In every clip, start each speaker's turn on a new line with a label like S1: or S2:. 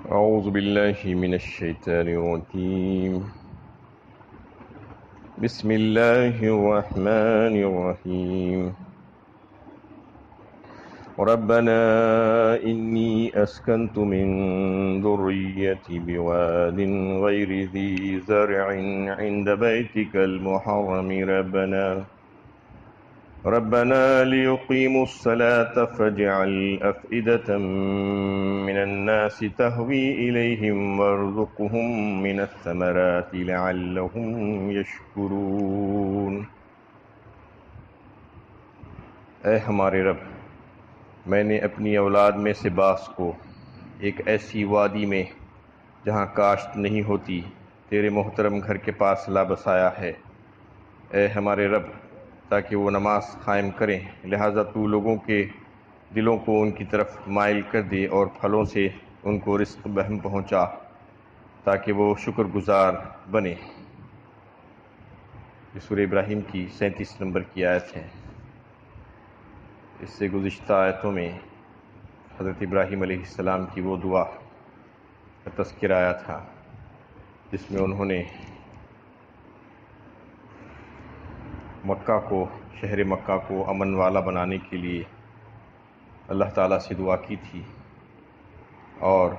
S1: أعوذ بالله من الشيطان الرجيم. بسم الله الرحمن الرحيم. ربنا إني أسكنت من ذريتي بواد غير ذي زرع عند بيتك المحرم ربنا ليقيموا الصلاة فاجعل أفئدة من الناس تهوي إليهم وارزقهم من الثمرات لعلهم يشكرون۔ اے ہمارے رب، میں نے اپنی اولاد میں سے بعض کو ایک ایسی وادی میں جہاں کاشت نہیں ہوتی تیرے محترم گھر کے پاس لا بسایا ہے۔ اے ہمارے رب، تاکہ وہ نماز قائم کریں، لہٰذا تو لوگوں کے دلوں کو ان کی طرف مائل کر دے اور پھلوں سے ان کو رزق بہم پہنچا تاکہ وہ شکر گزار بنے۔ یہ سورہ ابراہیم کی 37 نمبر کی آیت ہے۔ اس سے گزشتہ آیتوں میں حضرت ابراہیم علیہ السلام کی وہ دعا کا تذکرہ آیا تھا جس میں انہوں نے مکہ کو، شہر مکہ کو امن والا بنانے کے لیے اللہ تعالیٰ سے دعا کی تھی، اور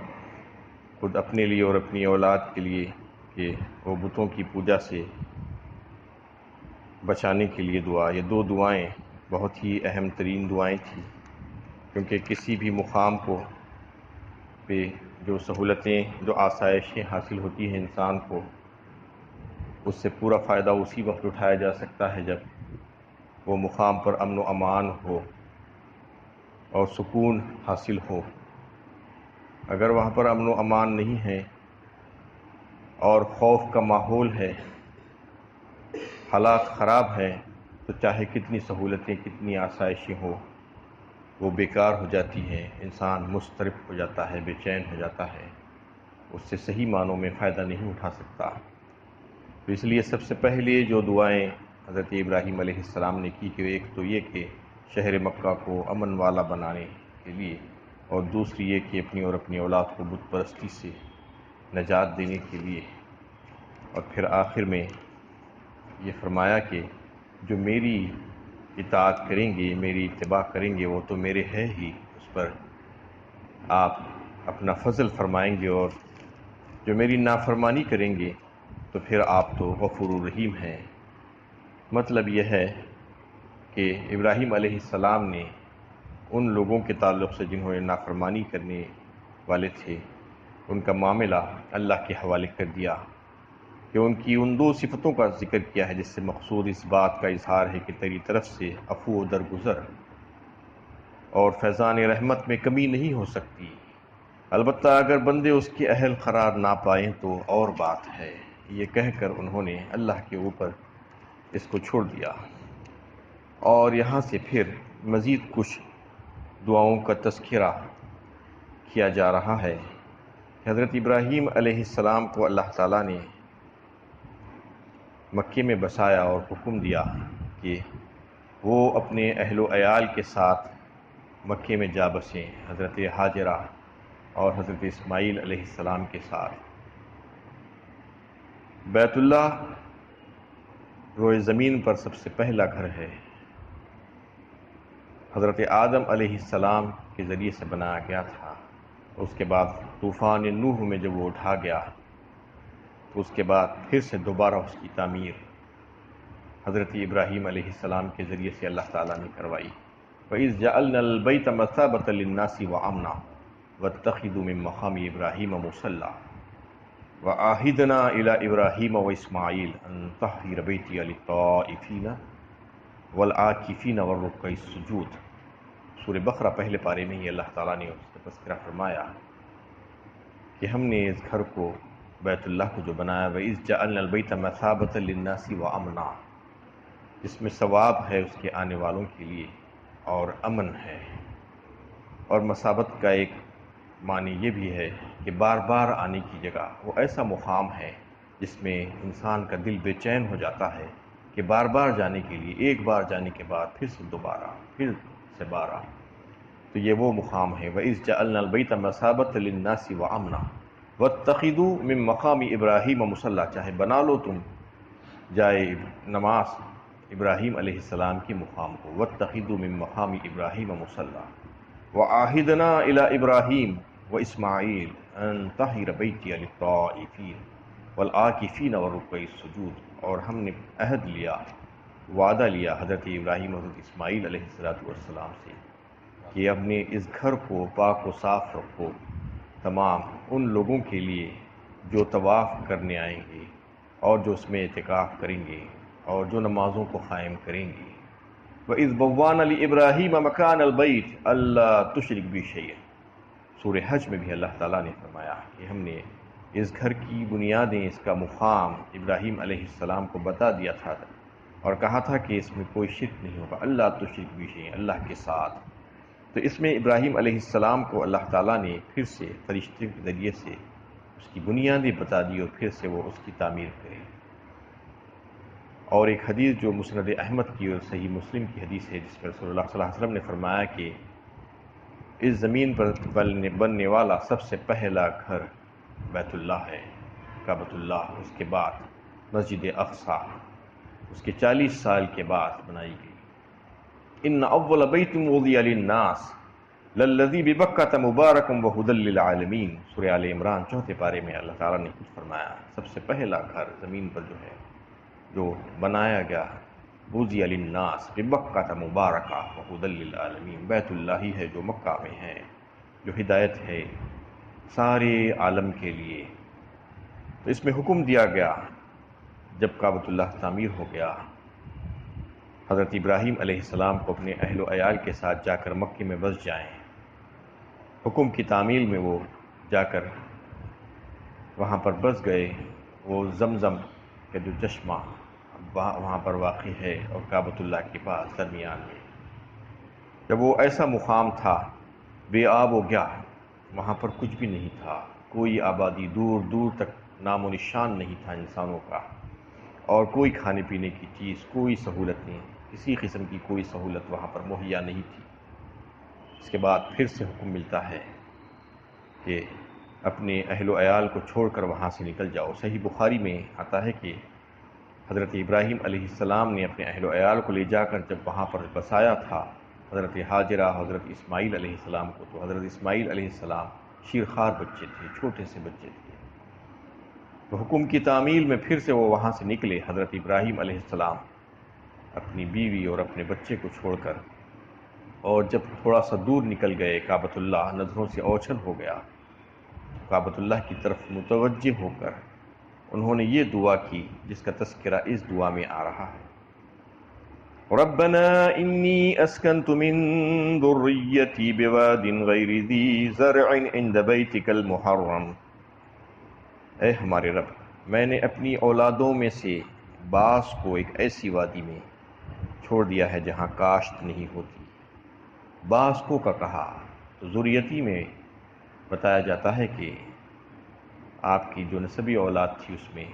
S1: خود اپنے لیے اور اپنی اولاد کے لیے کہ وہ بتوں کی پوجا سے بچانے کے لیے دعا۔ یہ دو دعائیں بہت ہی اہم ترین دعائیں تھیں، کیونکہ کسی بھی مقام کو پہ جو سہولتیں، جو آسائشیں حاصل ہوتی ہیں انسان کو، اس سے پورا فائدہ اسی وقت اٹھایا جا سکتا ہے جب وہ مقام پر امن و امان ہو اور سکون حاصل ہو۔ اگر وہاں پر امن و امان نہیں ہے اور خوف کا ماحول ہے، حالات خراب ہیں، تو چاہے کتنی سہولتیں، کتنی آسائشیں ہوں، وہ بیکار ہو جاتی ہیں، انسان مضطرب ہو جاتا ہے، بے چین ہو جاتا ہے، اس سے صحیح معنوں میں فائدہ نہیں اٹھا سکتا۔ تو اس لیے سب سے پہلے جو دعائیں حضرت ابراہیم علیہ السلام نے کی، کہ ایک تو یہ کہ شہر مکہ کو امن والا بنانے کے لیے، اور دوسری یہ کہ اپنی اور اپنی اولاد کو بت پرستی سے نجات دینے کے لیے، اور پھر آخر میں یہ فرمایا کہ جو میری اطاعت کریں گے، میری اتباع کریں گے، وہ تو میرے ہے ہی، اس پر آپ اپنا فضل فرمائیں گے، اور جو میری نافرمانی کریں گے تو پھر آپ تو غفور الرحیم ہیں۔ مطلب یہ ہے کہ ابراہیم علیہ السلام نے ان لوگوں کے تعلق سے جنہوں نے نافرمانی کرنے والے تھے، ان کا معاملہ اللہ کے حوالے کر دیا، کہ ان کی ان دو صفتوں کا ذکر کیا ہے جس سے مقصود اس بات کا اظہار ہے کہ تیری طرف سے عفو و درگزر اور فیضان رحمت میں کمی نہیں ہو سکتی، البتہ اگر بندے اس کے اہل قرار نہ پائیں تو اور بات ہے۔ یہ کہہ کر انہوں نے اللہ کے اوپر اس کو چھوڑ دیا، اور یہاں سے پھر مزید کچھ دعاؤں کا تذکرہ کیا جا رہا ہے۔ حضرت ابراہیم علیہ السلام کو اللہ تعالیٰ نے مکے میں بسایا اور حکم دیا کہ وہ اپنے اہل و عیال کے ساتھ مکے میں جا بسیں، حضرت ہاجرہ اور حضرت اسماعیل علیہ السلام کے ساتھ۔ بیت اللہ روئے زمین پر سب سے پہلا گھر ہے، حضرت آدم علیہ السلام کے ذریعے سے بنایا گیا تھا۔ اس کے بعد طوفان نوح میں جب وہ اٹھا گیا تو اس کے بعد پھر سے دوبارہ اس کی تعمیر حضرت ابراہیم علیہ السلام کے ذریعے سے اللہ تعالیٰ نے کروائی۔ وَإِذْ جَعَلْنَا الْبَيْتَ مَثَابَةً لِلنَّاسِ وَأَمْنًا وَاتَّخِذُوا مِن مَّقَامِ إِبْرَاهِيمَ مُصَلًّى وَعَاهِدْنَا إِلَىٰ إِبْرَاهِيمَ وَإِسْمَاعِيلَ أَن طَهِّرَ بَيْتِيَ لِلطَّائِفِينَ وَالْعَاكِفِينَ وَالرُّكَّعِ السُّجُودِ۔ سورہ بقرہ پہلے پارے میں ہی اللہ تعالیٰ نے اس کا تذکرہ فرمایا کہ ہم نے اس گھر کو، بیت اللہ کو جو بنایا، وَإِذْ جَعَلْنَا الْبَيْتَ مَثَابَةً لِلنَّاسِ وَأَمْنًا، جس میں ثواب ہے اس کے آنے والوں کے لیے اور امن ہے۔ اور مثابت کا ایک معنی یہ بھی ہے کہ بار بار آنے کی جگہ، وہ ایسا مقام ہے جس میں انسان کا دل بے چین ہو جاتا ہے کہ بار بار جانے کے لیے، ایک بار جانے کے بعد پھر سے دوبارہ، پھر سے بارہ۔ تو یہ وہ مقام ہے وَإِذْ جَعَلْنَا الْبَيْتَ مَثَابَةً لِلنَّاسِ وَأَمْنًا وَاتَّخِذُوا مِن مَّقَامِ إِبْرَاهِيمَ مُصَلًّى، چاہے بنا لو تم جائے نماز ابراہیم علیہ السلام کے مقام کو، وَاتَّخِذُوا مِن مَّقَامِ إِبْرَاهِيمَ مُصَلًّى وَعَاهِدْنَا إِلَىٰ إِبْرَاهِيمَ وَإِسْمَاعِيلَ أَن طَهِّرَ بَيْتِيَ لِلطَّائِفِينَ وَالْعَاكِفِينَ وَالرُّكَّعِ السُّجُودِ، اور ہم نے عہد لیا، وعدہ لیا حضرت ابراہیم اور حضرت اسماعیل علیہ السلام سے کہ اپنے اس گھر کو پاک و صاف رکھو تمام ان لوگوں کے لیے جو طواف کرنے آئیں گے اور جو اس میں اعتکاف کریں گے اور جو نمازوں کو قائم کریں گے۔ وَإِذْ بَوَّأْنَا لِإِبْرَاهِيمَ مَكَانَ الْبَيْتِ أَلَّا تُشْرِكْ بِي شَيْئًا، سورہ حج میں بھی اللہ تعالیٰ نے فرمایا کہ ہم نے اس گھر کی بنیادیں، اس کا مقام ابراہیم علیہ السلام کو بتا دیا تھا اور کہا تھا کہ اس میں کوئی شرک نہیں ہوگا، اللہ تشرک بی شیء، اللہ کے ساتھ۔ تو اس میں ابراہیم علیہ السلام کو اللہ تعالیٰ نے پھر سے فرشتے کے ذریعے سے اس کی بنیادیں بتا دی اور پھر سے وہ اس کی تعمیر کرے۔ اور ایک حدیث جو مسند احمد کی اور صحیح مسلم کی حدیث ہے، جس میں رسول اللہ صلی اللہ علیہ وسلم نے فرمایا کہ اس زمین پر بننے والا سب سے پہلا گھر بیت اللہ ہے، کعبۃ اللہ، اس کے بعد مسجد اقصیٰ اس کے 40 سال کے بعد بنائی گئی۔ ان اول بیت وضع للناس للذی ببکۃ مبارک وہدی للعالمین، سورہ آل عمران 4 پارے میں اللہ تعالیٰ نے کچھ فرمایا، سب سے پہلا گھر زمین پر جو ہے جو بنایا گیا وضع للناس ببکۃ مبارکہ وہدی للعالمین، بیت اللہ ہی ہے جو مکہ میں ہے، جو ہدایت ہے سارے عالم کے لیے۔ تو اس میں حکم دیا گیا جب کعبۃ اللہ تعمیر ہو گیا، حضرت ابراہیم علیہ السلام کو اپنے اہل و عیال کے ساتھ جا کر مکے میں بس جائیں۔ حکم کی تعمیل میں وہ جا کر وہاں پر بس گئے۔ وہ زمزم کا جو چشمہ وہاں پر واقع ہے اور کعبۃ اللہ کے پاس درمیان میں، جب وہ ایسا مقام تھا بے آب و گیا، وہاں پر کچھ بھی نہیں تھا، کوئی آبادی، دور دور تک نام و نشان نہیں تھا انسانوں کا، اور کوئی کھانے پینے کی چیز، کوئی سہولت نہیں، کسی قسم کی کوئی سہولت وہاں پر مہیا نہیں تھی۔ اس کے بعد پھر سے حکم ملتا ہے کہ اپنے اہل و عیال کو چھوڑ کر وہاں سے نکل جاؤ۔ صحیح بخاری میں آتا ہے کہ حضرت ابراہیم علیہ السلام نے اپنے اہل و عیال کو لے جا کر جب وہاں پر بسایا تھا حضرت حاجرہ، حضرت اسماعیل علیہ السلام کو، تو حضرت اسماعیل علیہ السلام شیرخوار بچے تھے، چھوٹے سے بچے تھے۔ تو حکم کی تعمیل میں پھر سے وہ وہاں سے نکلے، حضرت ابراہیم علیہ السلام اپنی بیوی اور اپنے بچے کو چھوڑ کر، اور جب تھوڑا سا دور نکل گئے کعبۃ اللہ نظروں سے اوچھل ہو گیا، کعبۃ اللہ کی طرف متوجہ ہو کر انہوں نے یہ دعا کی جس کا تذکرہ اس دعا میں آ رہا ہے، ربنا انی اسکنت من ذریتی بواد غیر ذی زرع عند بیتک المحرم، اے ہمارے رب، میں نے اپنی اولادوں میں سے بعض کو ایک ایسی وادی میں چھوڑ دیا ہے جہاں کاشت نہیں ہوتی۔ بعض کو کا کہا تو ذریتی میں بتایا جاتا ہے کہ آپ کی جو نسبی اولاد تھی اس میں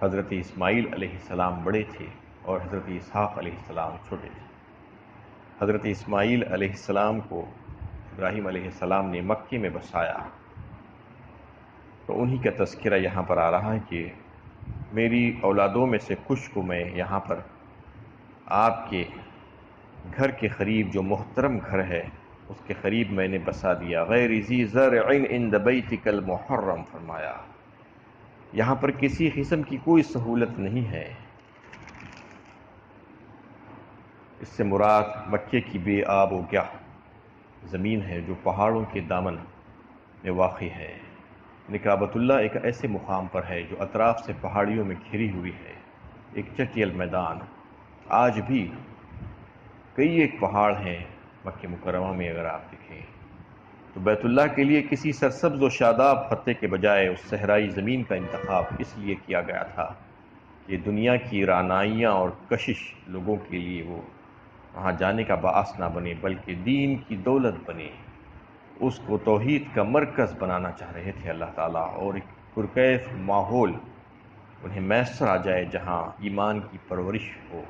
S1: حضرت اسماعیل علیہ السلام بڑے تھے اور حضرت اسحاق علیہ السلام چھوٹے تھے۔ حضرت اسماعیل علیہ السلام کو ابراہیم علیہ السلام نے مکے میں بسایا، تو انہی کا تذکرہ یہاں پر آ رہا ہے کہ میری اولادوں میں سے کچھ کو میں یہاں پر آپ کے گھر کے قریب، جو محترم گھر ہے اس کے قریب میں نے بسا دیا، غیر ذی زرع عند بیتک المحرم فرمایا، یہاں پر کسی قسم کی کوئی سہولت نہیں ہے۔ اس سے مراد مکے کی بے آب و گیا زمین ہے جو پہاڑوں کے دامن میں واقع ہے۔ کعبۃ اللہ ایک ایسے مقام پر ہے جو اطراف سے پہاڑیوں میں گھری ہوئی ہے، ایک چٹیل میدان۔ آج بھی کئی ایک پہاڑ ہیں مکہ مکرمہ میں، اگر آپ دیکھیں تو بیت اللہ کے لیے کسی سرسبز و شاداب خطے کے بجائے اس صحرائی زمین کا انتخاب اس لیے کیا گیا تھا کہ دنیا کی رعنائیاں اور کشش لوگوں کے لیے وہ وہاں جانے کا باعث نہ بنے، بلکہ دین کی دولت بنے۔ اس کو توحید کا مرکز بنانا چاہ رہے تھے اللہ تعالیٰ، اور ایک پرکیف ماحول انہیں میسر آ جائے جہاں ایمان کی پرورش ہو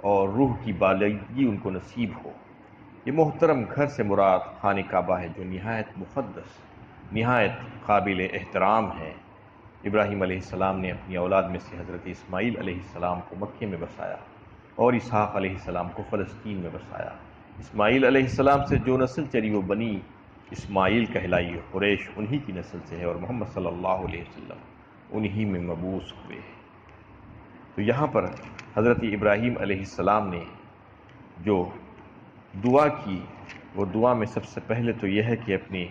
S1: اور روح کی بالغی ان کو نصیب ہو۔ یہ محترم گھر سے مراد خانہ کعبہ ہے، جو نہایت مقدس، نہایت قابل احترام ہے۔ ابراہیم علیہ السلام نے اپنی اولاد میں سے حضرت اسماعیل علیہ السلام کو مکے میں بسایا اور اسحاق علیہ السلام کو فلسطین میں بسایا۔ اسماعیل علیہ السلام سے جو نسل چلی وہ بنی اسماعیل کہلائی، قریش انہی کی نسل سے ہے، اور محمد صلی اللہ علیہ وسلم انہی میں مبعوث ہوئے۔ تو یہاں پر حضرت ابراہیم علیہ السلام نے جو دعا کی، وہ دعا میں سب سے پہلے تو یہ ہے کہ اپنے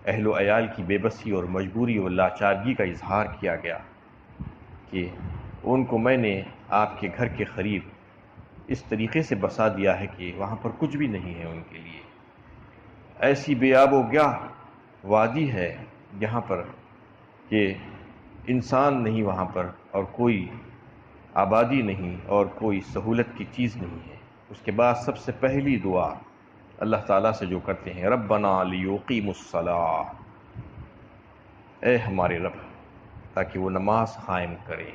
S1: اہل و عیال کی بے بسی اور مجبوری اور لاچارگی کا اظہار کیا گیا کہ ان کو میں نے آپ کے گھر کے قریب اس طریقے سے بسا دیا ہے کہ وہاں پر کچھ بھی نہیں ہے ان کے لیے، ایسی بے آب و گیاہ وادی ہے جہاں پر کہ انسان نہیں وہاں پر، اور کوئی آبادی نہیں اور کوئی سہولت کی چیز نہیں ہے۔ اس کے بعد سب سے پہلی دعا اللہ تعالیٰ سے جو کرتے ہیں، ربنا لیقیموا الصلاۃ، اے ہمارے رب، تاکہ وہ نماز قائم کریں۔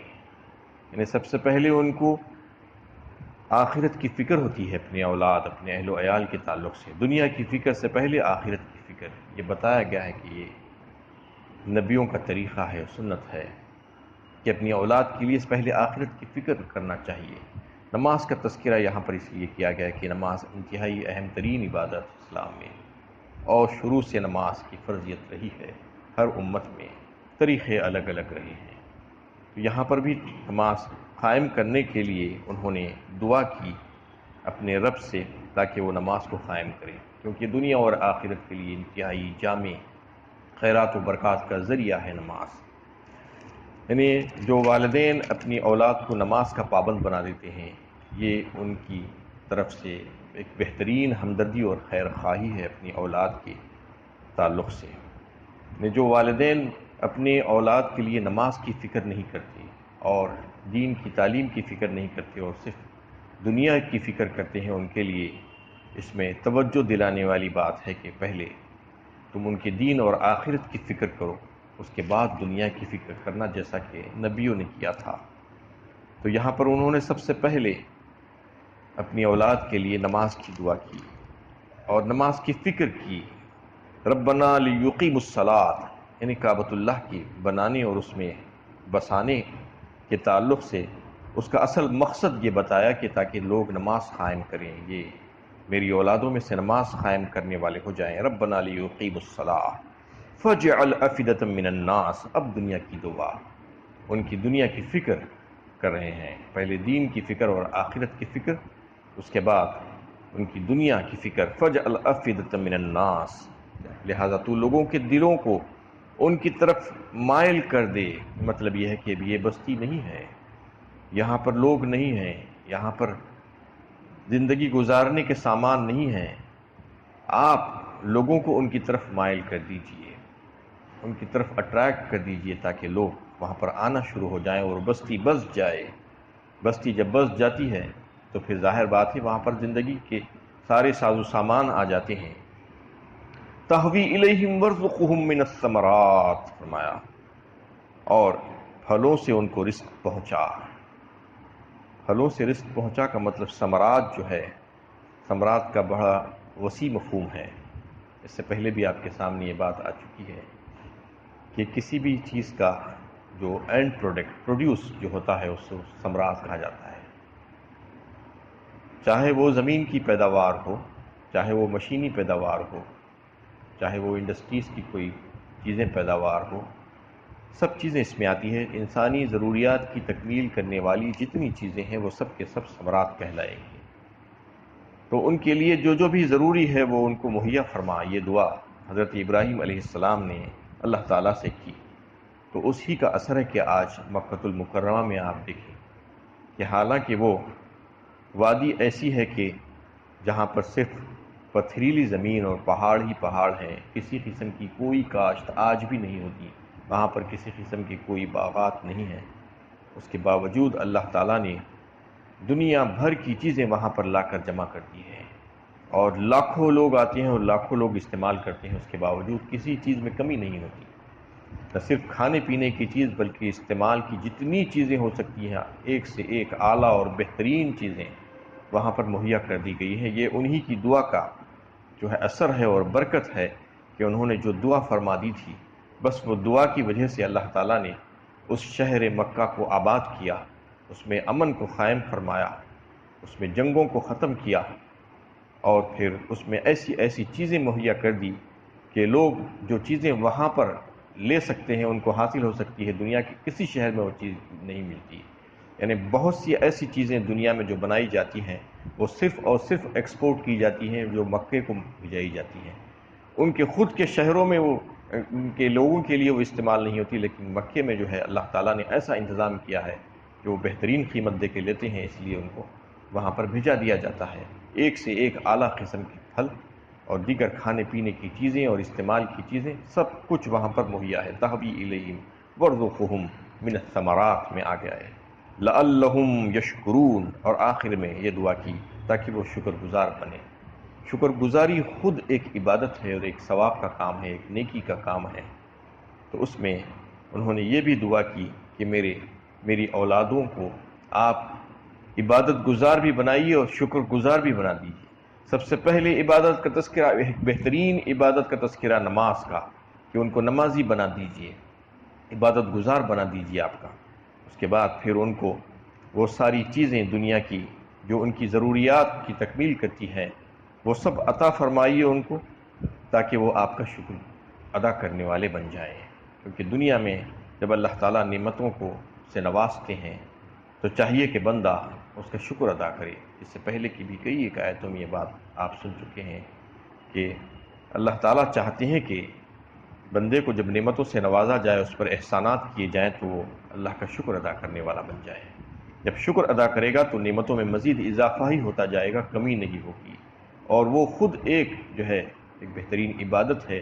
S1: یعنی سب سے پہلے ان کو آخرت کی فکر ہوتی ہے، اپنے اولاد، اپنے اہل و عیال کے تعلق سے، دنیا کی فکر سے پہلے آخرت کی فکر۔ یہ بتایا گیا ہے کہ یہ نبیوں کا طریقہ ہے، سنت ہے کہ اپنی اولاد کے لیے پہلے آخرت کی فکر کرنا چاہیے۔ نماز کا تذکرہ یہاں پر اس لیے کیا گیا ہے کہ نماز انتہائی اہم ترین عبادت اسلام میں، اور شروع سے نماز کی فرضیت رہی ہے، ہر امت میں طریقے الگ الگ رہے ہیں۔ تو یہاں پر بھی نماز قائم کرنے کے لیے انہوں نے دعا کی اپنے رب سے تاکہ وہ نماز کو قائم کرے، کیونکہ دنیا اور آخرت کے لیے انتہائی جامع خیرات و برکات کا ذریعہ ہے نماز۔ یعنی جو والدین اپنی اولاد کو نماز کا پابند بنا دیتے ہیں، یہ ان کی طرف سے ایک بہترین ہمدردی اور خیر خواہی ہے اپنی اولاد کے تعلق سے۔ یعنی جو والدین اپنے اولاد کے لیے نماز کی فکر نہیں کرتے اور دین کی تعلیم کی فکر نہیں کرتے اور صرف دنیا کی فکر کرتے ہیں، ان کے لیے اس میں توجہ دلانے والی بات ہے کہ پہلے تم ان کے دین اور آخرت کی فکر کرو، اس کے بعد دنیا کی فکر کرنا، جیسا کہ نبیوں نے کیا تھا۔ تو یہاں پر انہوں نے سب سے پہلے اپنی اولاد کے لیے نماز کی دعا کی اور نماز کی فکر کی۔ ربنا لیقیموا الصلاۃ، یعنی کعبۃ اللہ کی بنانے اور اس میں بسانے کے تعلق سے اس کا اصل مقصد یہ بتایا کہ تاکہ لوگ نماز قائم کریں، یہ میری اولادوں میں سے نماز قائم کرنے والے ہو جائیں۔ ربنا لیقیموا الصلاۃ فاجعل افئدۃ من الناس، اب دنیا کی دعا، ان کی دنیا کی فکر کر رہے ہیں، پہلے دین کی فکر اور آخرت کی فکر، اس کے بعد ان کی دنیا کی فکر۔ فاجعل افئدۃ من الناس، لہذا تو لوگوں کے دلوں کو ان کی طرف مائل کر دے۔ مطلب یہ ہے کہ اب یہ بستی نہیں ہے، یہاں پر لوگ نہیں ہیں، یہاں پر زندگی گزارنے کے سامان نہیں ہیں، آپ لوگوں کو ان کی طرف مائل کر دیجئے، ان کی طرف اٹریکٹ کر دیجئے، تاکہ لوگ وہاں پر آنا شروع ہو جائیں اور بستی بس جائے۔ بستی جب بس جاتی ہے تو پھر ظاہر بات ہے وہاں پر زندگی کے سارے ساز و سامان آ جاتے ہیں۔ تہوی الیہم وارزقہم من الثمرات، فرمایا، اور پھلوں سے ان کو رزق پہنچا۔ پھلوں سے رزق پہنچا کا مطلب ثمرات جو ہے، ثمرات کا بڑا وسیع مفہوم ہے۔ اس سے پہلے بھی آپ کے سامنے یہ بات آ چکی ہے کہ کسی بھی چیز کا جو اینڈ پروڈکٹ، پروڈیوس جو ہوتا ہے، اس کو ثمرات کہا جاتا ہے۔ چاہے وہ زمین کی پیداوار ہو، چاہے وہ مشینی پیداوار ہو، چاہے وہ انڈسٹریز کی کوئی چیزیں پیداوار ہو، سب چیزیں اس میں آتی ہیں۔ انسانی ضروریات کی تکمیل کرنے والی جتنی چیزیں ہیں وہ سب کے سب ثمرات کہلائیں گی۔ تو ان کے لیے جو جو بھی ضروری ہے وہ ان کو مہیا فرما، یہ دعا حضرت ابراہیم علیہ السلام نے اللہ تعالیٰ سے کی۔ تو اسی کا اثر ہے کہ آج مکہ المکرمہ میں آپ دیکھیں کہ حالانکہ وہ وادی ایسی ہے کہ جہاں پر صرف پتھریلی زمین اور پہاڑ ہی پہاڑ ہیں، کسی قسم کی کوئی کاشت آج بھی نہیں ہوتی، وہاں پر کسی قسم کی کوئی باغات نہیں ہیں، اس کے باوجود اللہ تعالیٰ نے دنیا بھر کی چیزیں وہاں پر لا کر جمع کر دی ہیں، اور لاکھوں لوگ آتے ہیں اور لاکھوں لوگ استعمال کرتے ہیں، اس کے باوجود کسی چیز میں کمی نہیں ہوتی۔ نہ صرف کھانے پینے کی چیز بلکہ استعمال کی جتنی چیزیں ہو سکتی ہیں، ایک سے ایک اعلیٰ اور بہترین چیزیں وہاں پر مہیا کر دی گئی ہیں۔ یہ انہی کی دعا کا جو ہے اثر ہے اور برکت ہے کہ انہوں نے جو دعا فرما دی تھی، بس وہ دعا کی وجہ سے اللہ تعالیٰ نے اس شہر مکہ کو آباد کیا، اس میں امن کو قائم فرمایا، اس میں جنگوں کو ختم کیا، اور پھر اس میں ایسی ایسی چیزیں مہیا کر دی کہ لوگ جو چیزیں وہاں پر لے سکتے ہیں ان کو حاصل ہو سکتی ہے، دنیا کے کسی شہر میں وہ چیز نہیں ملتی۔ یعنی بہت سی ایسی چیزیں دنیا میں جو بنائی جاتی ہیں وہ صرف اور صرف ایکسپورٹ کی جاتی ہیں، جو مکے کو بھیجائی جاتی ہیں۔ ان کے خود کے شہروں میں وہ ان کے لوگوں کے لیے وہ استعمال نہیں ہوتی، لیکن مکے میں جو ہے اللہ تعالیٰ نے ایسا انتظام کیا ہے کہ وہ بہترین قیمت دے کے لیتے ہیں، اس لیے ان کو وہاں پر بھیجا دیا جاتا ہے۔ ایک سے ایک اعلیٰ قسم کے پھل اور دیگر کھانے پینے کی چیزیں اور استعمال کی چیزیں سب کچھ وہاں پر مہیا ہے۔ تحوی الیہم وارزقہم من الثمرات میں آ گیا ہے، لعلہم یشکرون، اور آخر میں یہ دعا کی تاکہ وہ شکر گزار بنے۔ شکر گزاری خود ایک عبادت ہے اور ایک ثواب کا کام ہے، ایک نیکی کا کام ہے۔ تو اس میں انہوں نے یہ بھی دعا کی کہ میری اولادوں کو آپ عبادت گزار بھی بنائیے اور شکر گزار بھی بنا دیجیے۔ سب سے پہلے عبادت کا تذکرہ، ایک بہترین عبادت کا تذکرہ نماز کا، کہ ان کو نمازی بنا دیجیے، عبادت گزار بنا دیجیے آپ کا۔ اس کے بعد پھر ان کو وہ ساری چیزیں دنیا کی جو ان کی ضروریات کی تکمیل کرتی ہیں وہ سب عطا فرمائیے ان کو، تاکہ وہ آپ کا شکر ادا کرنے والے بن جائیں۔ کیونکہ دنیا میں جب اللہ تعالیٰ نعمتوں کو سے نوازتے ہیں تو چاہیے کہ بندہ اس کا شکر ادا کرے۔ اس سے پہلے کی بھی کئی ایک آیتوں میں یہ بات آپ سن چکے ہیں کہ اللہ تعالیٰ چاہتے ہیں کہ بندے کو جب نعمتوں سے نوازا جائے، اس پر احسانات کیے جائیں، تو وہ اللہ کا شکر ادا کرنے والا بن جائے۔ جب شکر ادا کرے گا تو نعمتوں میں مزید اضافہ ہی ہوتا جائے گا، کمی نہیں ہوگی، اور وہ خود ایک جو ہے ایک بہترین عبادت ہے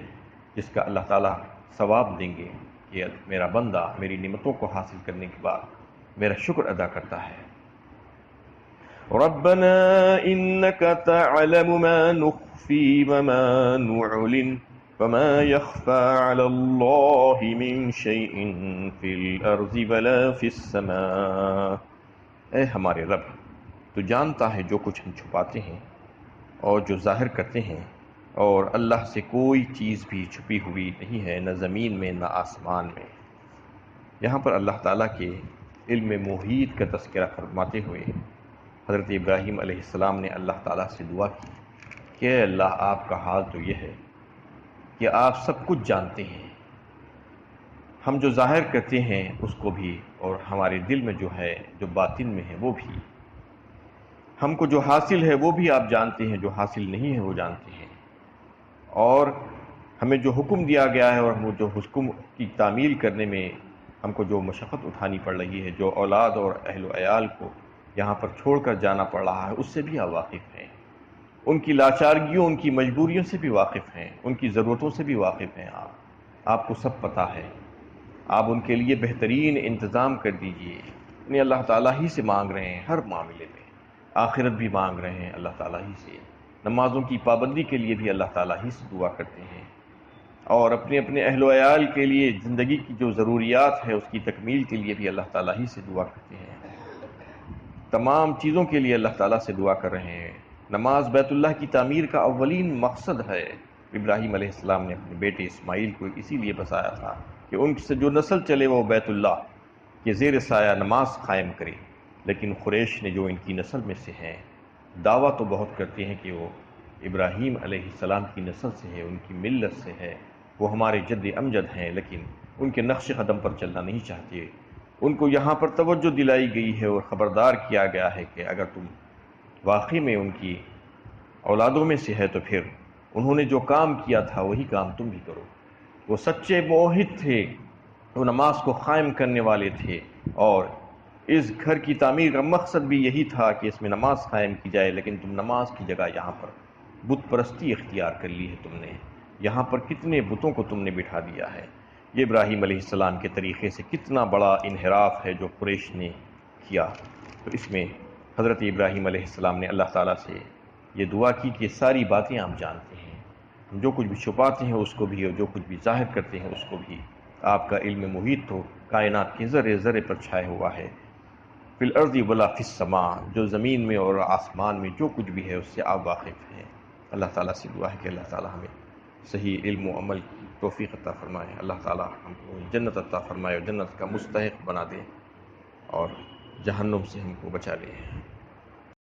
S1: جس کا اللہ تعالیٰ ثواب دیں گے کہ میرا بندہ میری نعمتوں کو حاصل کرنے کے بعد میرا شکر ادا کرتا ہے۔ ربنا انك تعلم ما نخفي وما نعلن وما يخفى على الله من شيء في الارض ولا في السماء۔ اے ہمارے رب، تو جانتا ہے جو کچھ ہم چھپاتے ہیں اور جو ظاہر کرتے ہیں، اور اللہ سے کوئی چیز بھی چھپی ہوئی نہیں ہے، نہ زمین میں نہ آسمان میں۔ یہاں پر اللہ تعالیٰ کے علم محیط کا تذکرہ فرماتے ہوئے حضرت ابراہیم علیہ السلام نے اللہ تعالیٰ سے دعا کی کہ اے اللہ، آپ کا حال تو یہ ہے کہ آپ سب کچھ جانتے ہیں، ہم جو ظاہر کرتے ہیں اس کو بھی، اور ہمارے دل میں جو ہے، جو باطن میں ہے وہ بھی، ہم کو جو حاصل ہے وہ بھی آپ جانتے ہیں، جو حاصل نہیں ہے وہ جانتے ہیں، اور ہمیں جو حکم دیا گیا ہے اور ہم جو حکم کی تعمیل کرنے میں ہم کو جو مشقت اٹھانی پڑ رہی ہے، جو اولاد اور اہل و عیال کو یہاں پر چھوڑ کر جانا پڑ رہا ہے، اس سے بھی آپ واقف ہیں، ان کی لاچارگیوں، ان کی مجبوریوں سے بھی واقف ہیں، ان کی ضرورتوں سے بھی واقف ہیں، آپ کو سب پتہ ہے۔ آپ ان کے لیے بہترین انتظام کر دیجئے۔ انہیں اللہ تعالیٰ ہی سے مانگ رہے ہیں، ہر معاملے میں آخرت بھی مانگ رہے ہیں اللہ تعالیٰ ہی سے، نمازوں کی پابندی کے لیے بھی اللہ تعالیٰ ہی سے دعا کرتے ہیں، اور اپنے اپنے اہل و عیال کے لیے زندگی کی جو ضروریات ہے اس کی تکمیل کے لیے بھی اللہ تعالیٰ ہی سے دعا کرتے ہیں، تمام چیزوں کے لیے اللہ تعالیٰ سے دعا کر رہے ہیں۔ نماز بیت اللہ کی تعمیر کا اولین مقصد ہے۔ ابراہیم علیہ السلام نے اپنے بیٹے اسماعیل کو اسی لیے بسایا تھا کہ ان سے جو نسل چلے وہ بیت اللہ کے زیر سایہ نماز قائم کرے، لیکن قریش نے جو ان کی نسل میں سے ہیں، دعویٰ تو بہت کرتے ہیں کہ وہ ابراہیم علیہ السلام کی نسل سے ہے، ان کی ملت سے ہے، وہ ہمارے جد امجد ہیں، لیکن ان کے نقش قدم پر چلنا نہیں چاہتے۔ ان کو یہاں پر توجہ دلائی گئی ہے اور خبردار کیا گیا ہے کہ اگر تم واقعی میں ان کی اولادوں میں سے ہے تو پھر انہوں نے جو کام کیا تھا وہی کام تم بھی کرو۔ وہ سچے موحد تھے، وہ نماز کو قائم کرنے والے تھے، اور اس گھر کی تعمیر کا مقصد بھی یہی تھا کہ اس میں نماز قائم کی جائے، لیکن تم نماز کی جگہ یہاں پر بت پرستی اختیار کر لی ہے، تم نے یہاں پر کتنے بتوں کو تم نے بٹھا دیا ہے۔ یہ ابراہیم علیہ السلام کے طریقے سے کتنا بڑا انحراف ہے جو قریش نے کیا۔ تو اس میں حضرت ابراہیم علیہ السلام نے اللہ تعالیٰ سے یہ دعا کی کہ ساری باتیں آپ جانتے ہیں، ہم جو کچھ بھی چھپاتے ہیں اس کو بھی اور جو کچھ بھی ظاہر کرتے ہیں اس کو بھی، آپ کا علم محیط تو کائنات کے ذرے ذرے پر چھایا ہوا ہے۔ فی الارض ولا فی السماء، جو زمین میں اور آسمان میں جو کچھ بھی ہے اس سے آپ واقف ہیں۔ اللہ تعالیٰ سے دعا ہے کہ اللہ تعالیٰ ہمیں صحیح علم و عمل کی توفیق عطا فرمائے، اللہ تعالیٰ ہم کو جنت عطا فرمائے اور جنت کا مستحق بنا دے اور جہنم سے ہم کو بچا لے۔